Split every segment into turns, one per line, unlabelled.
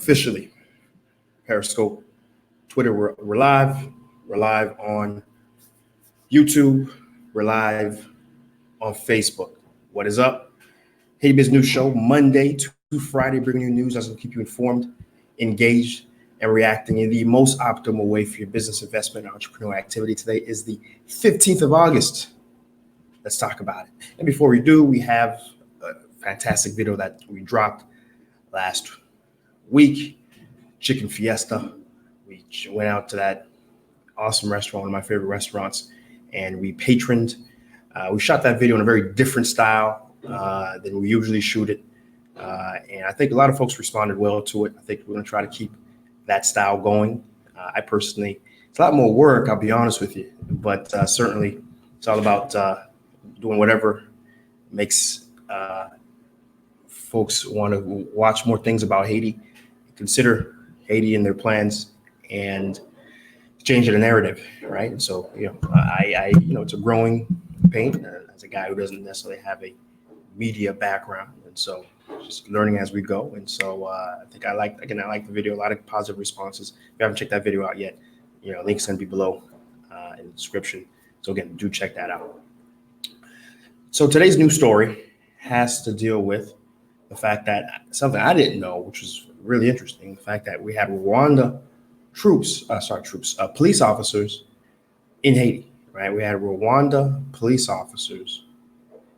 officially. Periscope, Twitter, we're live. We're live on YouTube. We're live on Facebook. What is up? Haiti Biz News Show, Monday to Friday, bringing you news that's going to keep you informed, engaged, and reacting in the most optimal way for your business, investment, and entrepreneurial activity. Today is the 15th of August. Let's talk about it. And before we do, we have a fantastic video that we dropped last week, Chicken Fiesta. We went out to that awesome restaurant, one of my favorite restaurants, and we patroned. We shot that video in a very different style than we usually shoot it. And I think a lot of folks responded well to it. I think we're going to try to keep that style going. I personally, it's a lot more work, I'll be honest with you, but certainly it's all about doing whatever makes folks want to watch more things about Haiti, consider Haiti in their plans, and change the narrative, right? And so, I it's a growing pain as a guy who doesn't necessarily have a media background, and so just learning as we go. And so I think I like the video. A lot of positive responses. If you haven't checked that video out yet, link's gonna be below in the description. So again, do check that out. So today's news story has to deal with the fact that something I didn't know, which was really interesting, the fact that we had Rwanda police officers in Haiti, right? We had Rwanda police officers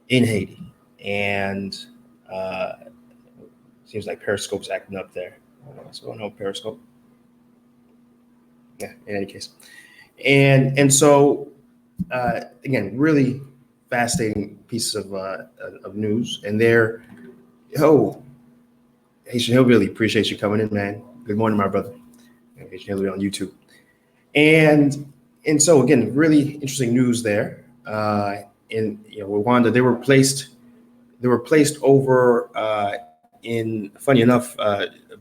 in Haiti, and seems like Periscope's acting up there. What's going on, Periscope? Yeah, in any case. And so, again, really fascinating pieces of news. And there, Haitian Hillbilly, appreciate you coming in, man. Good morning, my brother. Haitian Hillbilly on YouTube. And so, again, really interesting news there. In Rwanda, they were placed over funny enough,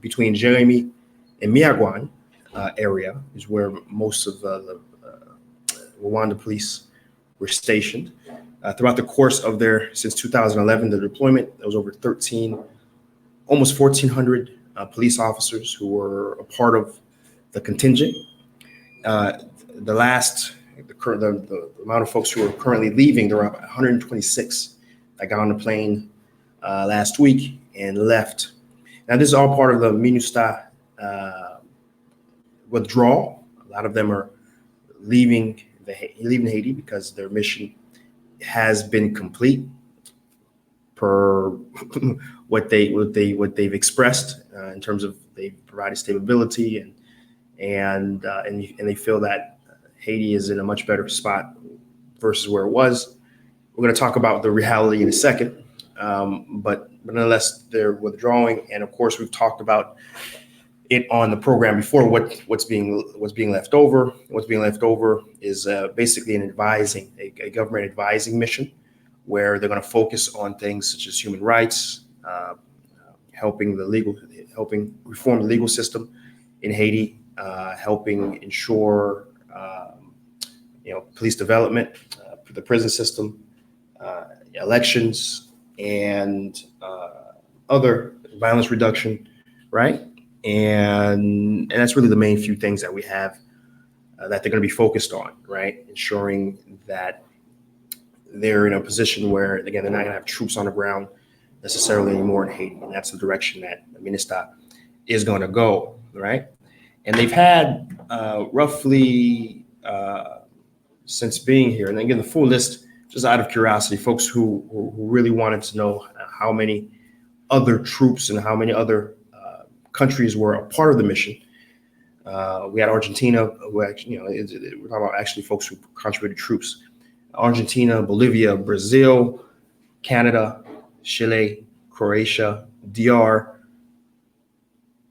between Jeremy and Miagwan area is where most of the Rwanda police were stationed. Throughout the course of since 2011, the deployment, there was over almost 1,400 police officers who were a part of the contingent. The amount of folks who are currently leaving, there are about 126 that got on the plane last week and left. Now, this is all part of the MINUSTAH withdrawal. A lot of them are leaving Haiti because their mission has been complete per what they've expressed in terms of they've provided stability and they feel that Haiti is in a much better spot versus where it was. We're going to talk about the reality in a second, but nonetheless, they're withdrawing, and of course, we've talked about it on the program before. What's being left over? What's being left over is basically a government advising mission, where they're going to focus on things such as human rights, helping reform the legal system in Haiti, helping ensure police development, the prison system, elections, and other violence reduction, right? And that's really the main few things that we have that they're going to be focused on, right? Ensuring that they're in a position where, again, they're not going to have troops on the ground necessarily anymore in Haiti, and that's the direction that MINUSTAH is going to go, right? And they've had roughly since being here, and again, the full list, just out of curiosity, folks who really wanted to know how many other troops and how many other countries were a part of the mission. We had Argentina, who actually, we're talking about actually folks who contributed troops. Argentina, Bolivia, Brazil, Canada, Chile, Croatia, DR,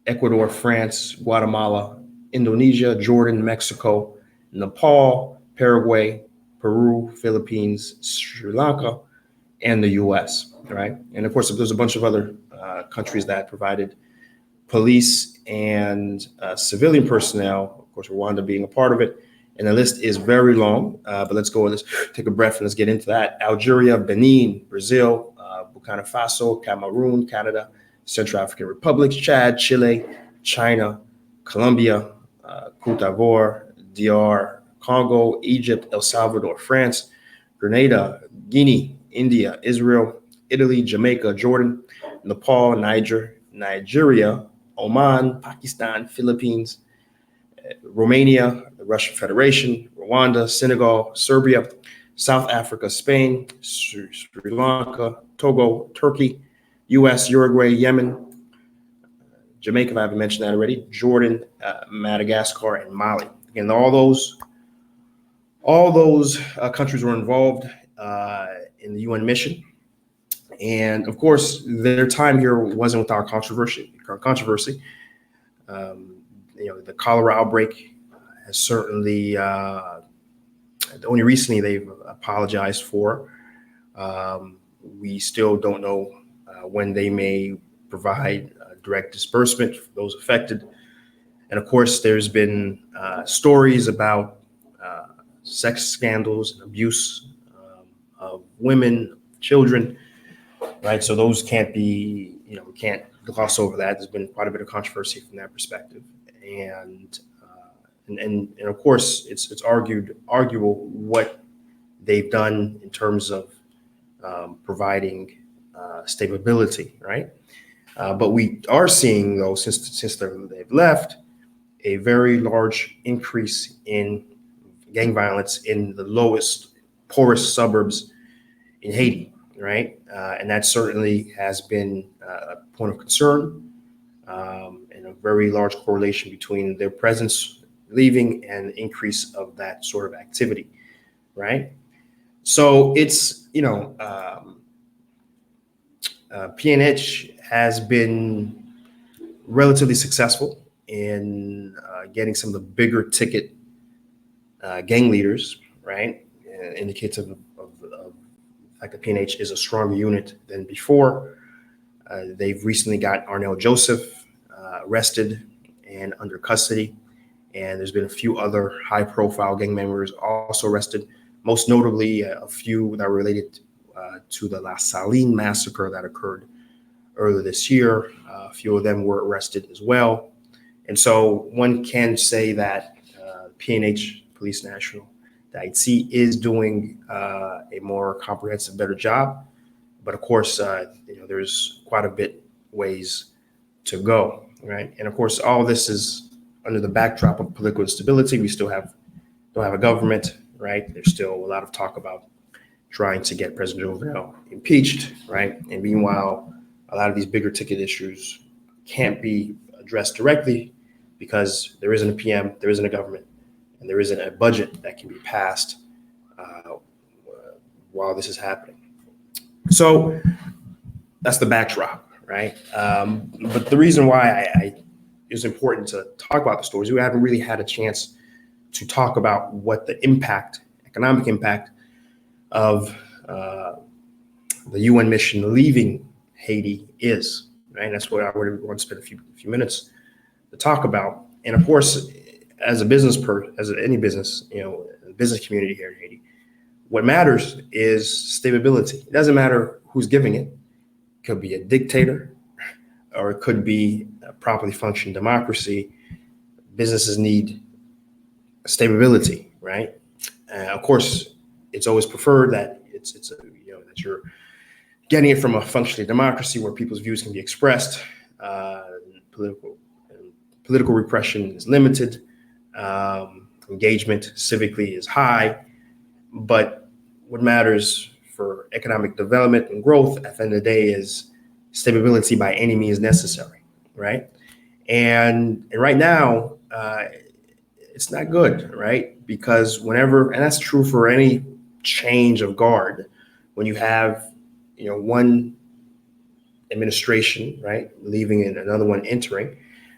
Ecuador, France, Guatemala, Indonesia, Jordan, Mexico, Nepal, Paraguay, Peru, Philippines, Sri Lanka, and the US, right? And of course, there's a bunch of other countries that provided police and civilian personnel, of course, Rwanda being a part of it. And the list is very long, but let's take a breath and let's get into that. Algeria, Benin, Brazil, Burkina Faso, Cameroon, Canada, Central African Republic, Chad, Chile, China, Colombia, Cote d'Ivoire, DR Congo, Egypt, El Salvador, France, Grenada, Guinea, India, Israel, Italy, Jamaica, Jordan, Nepal, Nigeria, Oman, Pakistan, Philippines, Romania, the Russian Federation, Rwanda, Senegal, Serbia, South Africa, Spain, Sri Lanka, Togo, Turkey, US, Uruguay, Yemen, Jamaica, if I haven't mentioned that already, Jordan, Madagascar, and Mali. Again, all those countries were involved in the UN mission. And of course, their time here wasn't without controversy. The cholera outbreak has certainly only recently they've apologized for. We still don't know when they may provide direct disbursement for those affected. And of course, there's been stories about sex scandals and abuse of women, children, right? So those can't be, we can't gloss over that. There's been quite a bit of controversy from that perspective. And of course, it's arguable what they've done in terms of providing stability, right? But we are seeing, though, since they've left, a very large increase in gang violence in the lowest, poorest suburbs in Haiti, right? And that certainly has been a point of concern and a very large correlation between their presence leaving and the increase of that sort of activity, right? So it's, PNH has been relatively successful in getting some of the bigger ticket gang leaders, right? Indicative of the fact that PNH is a stronger unit than before. They've recently got Arnell Joseph arrested and under custody. And there's been a few other high-profile gang members also arrested, most notably a few that were related to the La Saline massacre that occurred earlier this year. A few of them were arrested as well. And so one can say that PNH, Police National d'Haïti, is doing a more comprehensive, better job. But of course, there's quite a bit ways to go, right? And of course, all this is under the backdrop of political instability. We still don't have a government, right? There's still a lot of talk about trying to get President Jovenel impeached, right? And meanwhile, a lot of these bigger ticket issues can't be addressed directly because there isn't a PM, there isn't a government, and there isn't a budget that can be passed while this is happening. So that's the backdrop, right? But the reason why it's important to talk about the stories, we haven't really had a chance to talk about what the economic impact of the UN mission leaving Haiti is, right? That's what I would want to spend a few minutes to talk about. And of course, as any business, business community here in Haiti, what matters is stability. It doesn't matter who's giving it. It could be a dictator, or it could be a properly functioning democracy. Businesses need stability, right? Of course, it's always preferred that that you're getting it from a functioning democracy where people's views can be expressed. Political repression is limited. Engagement civically is high. But what matters for economic development and growth at the end of the day is stability by any means necessary, right? And right now, it's not good, right? Because and that's true for any change of guard, when you have, one administration, right, leaving and another one entering,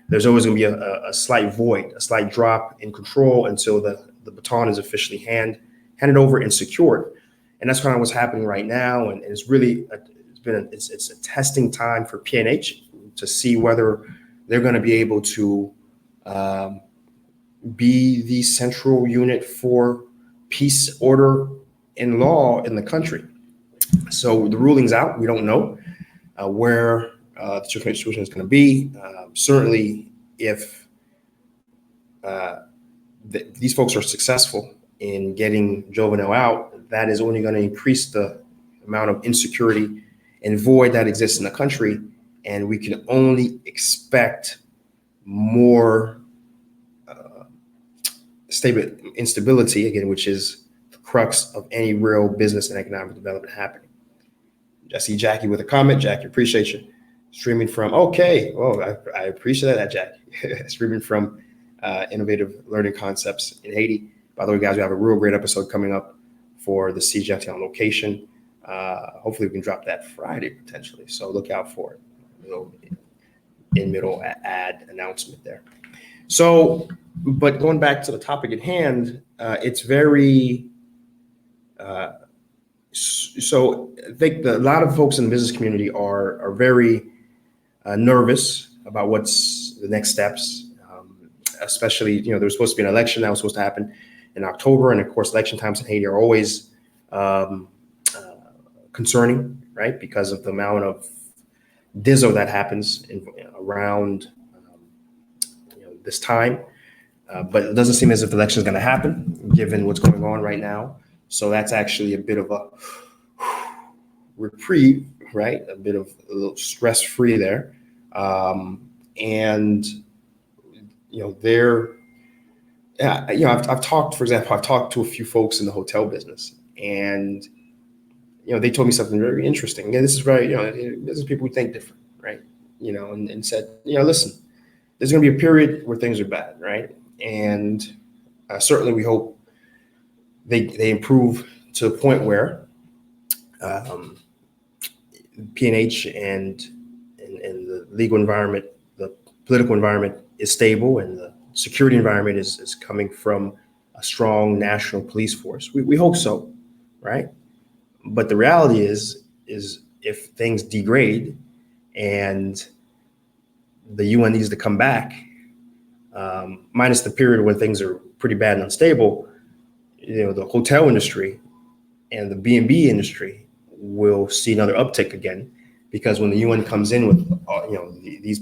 there's always going to be a slight void, a slight drop in control until the baton is officially handed over and secured. And that's kind of what's happening right now. And it's really, it's a testing time for PNH to see whether they're going to be able to be the central unit for peace, order, and law in the country. So the ruling's out. We don't know where the situation is going to be. Certainly, if these folks are successful in getting Jovenel out, that is only going to increase the amount of insecurity and void that exists in the country. And we can only expect more instability, again, which is the crux of any real business and economic development happening. I see Jackie with a comment. Jackie, appreciate you. Streaming from, okay. Oh, I appreciate that, Jackie. Streaming from Innovative Learning Concepts in Haiti. By the way, guys, we have a real great episode coming up for the Seejeanty on location. Hopefully we can drop that Friday potentially. So look out for it. In-middle ad announcement there. So, but going back to the topic at hand, it's very, so I think a lot of folks in the business community are very nervous about what's the next steps, especially, there's supposed to be an election that was supposed to happen in October. And of course, election times in Haiti are always concerning, right? Because of the amount of Dizzo that happens around this time. But it doesn't seem as if the election is going to happen, given what's going on right now. So that's actually a bit of a reprieve, right? A little stress-free there. And, I've talked, for example, I've talked to a few folks in the hotel business, and, they told me something very interesting. And this is very, this is people who think different, right? And said, listen, there's going to be a period where things are bad, right? And certainly we hope they improve to the point where P&H and the legal environment, the political environment is stable, and the security environment is coming from a strong national police force. We hope so, right? But the reality is if things degrade and the UN needs to come back, minus the period when things are pretty bad and unstable, the hotel industry and the B&B industry will see another uptick again, because when the UN comes in with these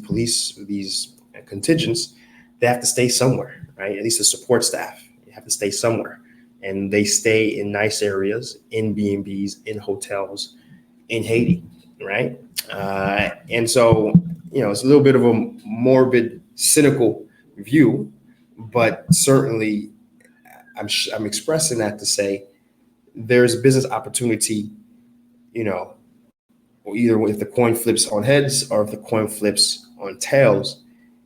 contingents, they have to stay somewhere, right? At least the support staff, you have to stay somewhere, and they stay in nice areas, in B&Bs, in hotels, in Haiti, right? And so, it's a little bit of a morbid, cynical view, but certainly I'm expressing that to say there's business opportunity, either if the coin flips on heads or if the coin flips on tails.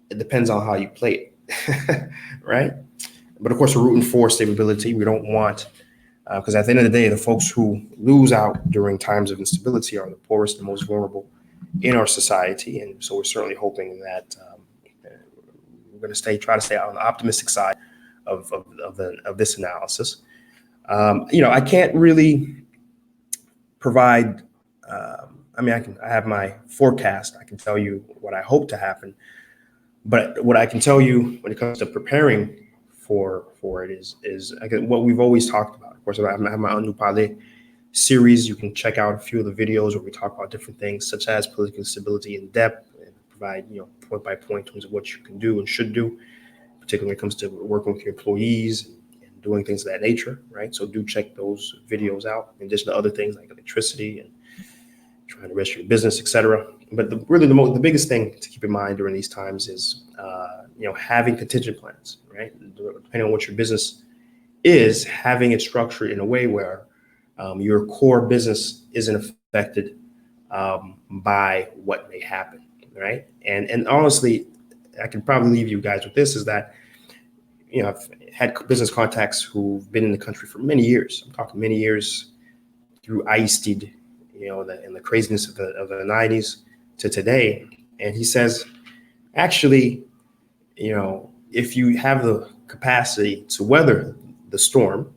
It depends on how you play it, right? But of course, we're rooting for stability. We don't want, because at the end of the day, the folks who lose out during times of instability are the poorest and most vulnerable in our society. And so we're certainly hoping that we're going to try to stay on the optimistic side of this analysis. I can't really provide. I have my forecast. I can tell you what I hope to happen, but what I can tell you when it comes to preparing for it is what we've always talked about. Of course, I have my Un Parler series. You can check out a few of the videos where we talk about different things, such as political stability in depth, and provide point by point in terms of what you can do and should do, particularly when it comes to working with your employees and doing things of that nature, right? So do check those videos out, in addition to other things like electricity and trying to register your business, et cetera. But the biggest thing to keep in mind during these times is, having contingent plans, right? Depending on what your business is, having it structured in a way where your core business isn't affected by what may happen, right? And honestly, I can probably leave you guys with this, is that, I've had business contacts who've been in the country for many years. I'm talking many years through ISTID, and the craziness of the 90s to today. And he says, actually, if you have the capacity to weather the storm,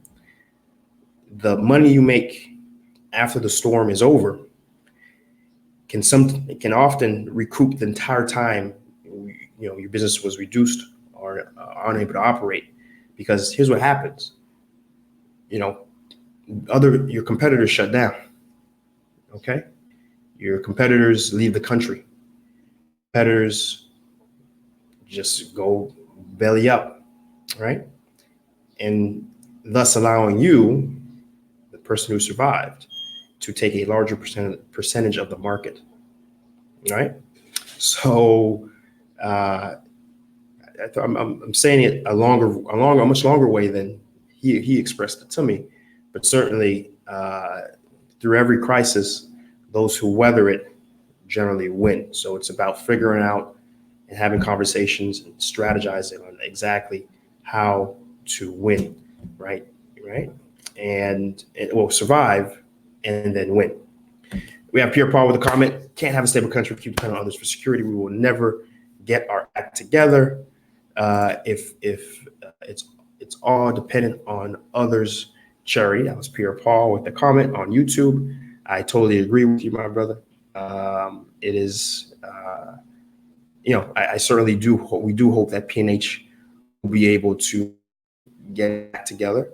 the money you make after the storm is over can often recoup the entire time your business was reduced or unable to operate. Because here's what happens: your competitors shut down. Okay, your competitors leave the country. Competitors just go belly up, right? And thus allowing you, the person who survived, to take a larger percentage of the market, right? So I'm saying it a much longer way than he expressed it to me, but certainly through every crisis, those who weather it generally win. So it's about figuring out and having conversations and strategizing on exactly how to win, right? Right? And it will survive and then win. We have Pierre Paul with a comment. Can't have a stable country if you depend on others for security. We will never get our act together if it's all dependent on others' charity. That was Pierre Paul with the comment on YouTube. I totally agree with you, my brother. It is, I certainly do. We do hope that PNH will be able to get back together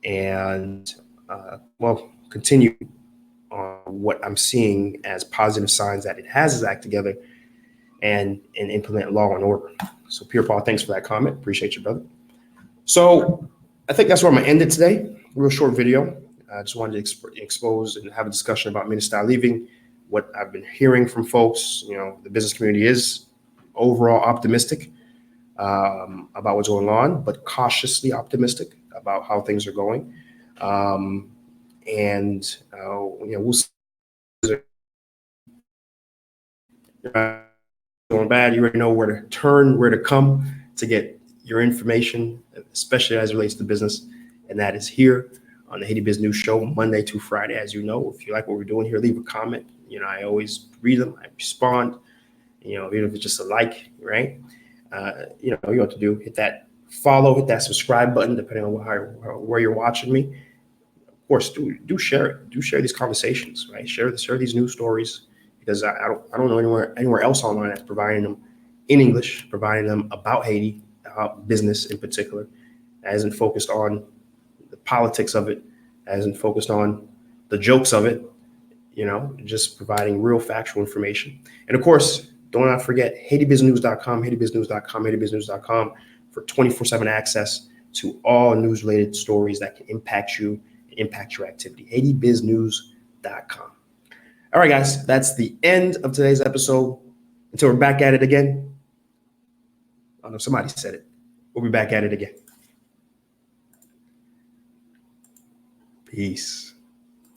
and, continue on what I'm seeing as positive signs that it has its act together and implement law and order. So, Pierre Paul, thanks for that comment. Appreciate you, brother. So, I think that's where I'm going to end it today. Real short video. I just wanted to expose and have a discussion about minister leaving, what I've been hearing from folks. The business community is overall optimistic about what's going on, but cautiously optimistic about how things are going. We'll see. Going bad, you already know where to turn, where to come to get your information, especially as it relates to business. And that is here on the Haiti Biz News Show, Monday to Friday. As you know, if you like what we're doing here, leave a comment. I always read them, I respond, even if it's just a like, right? You know what to do. Hit that follow, hit that subscribe button, depending on where you're watching me. Of course, do share it. Do share these conversations, right? Share these news stories, because I don't know anywhere else online that's providing them in English, providing them about Haiti, about business in particular, that isn't focused on the politics of it, that isn't focused on the jokes of it, just providing real factual information. And of course, do not forget HaitiBizNews.com, HaitiBizNews.com, HaitiBizNews.com for 24/7 access to all news-related stories that can impact you, impact your activity. HaitiBizNews.com. All right, guys, that's the end of today's episode. Until we're back at it again. I don't know, somebody said it. We'll be back at it again. Peace.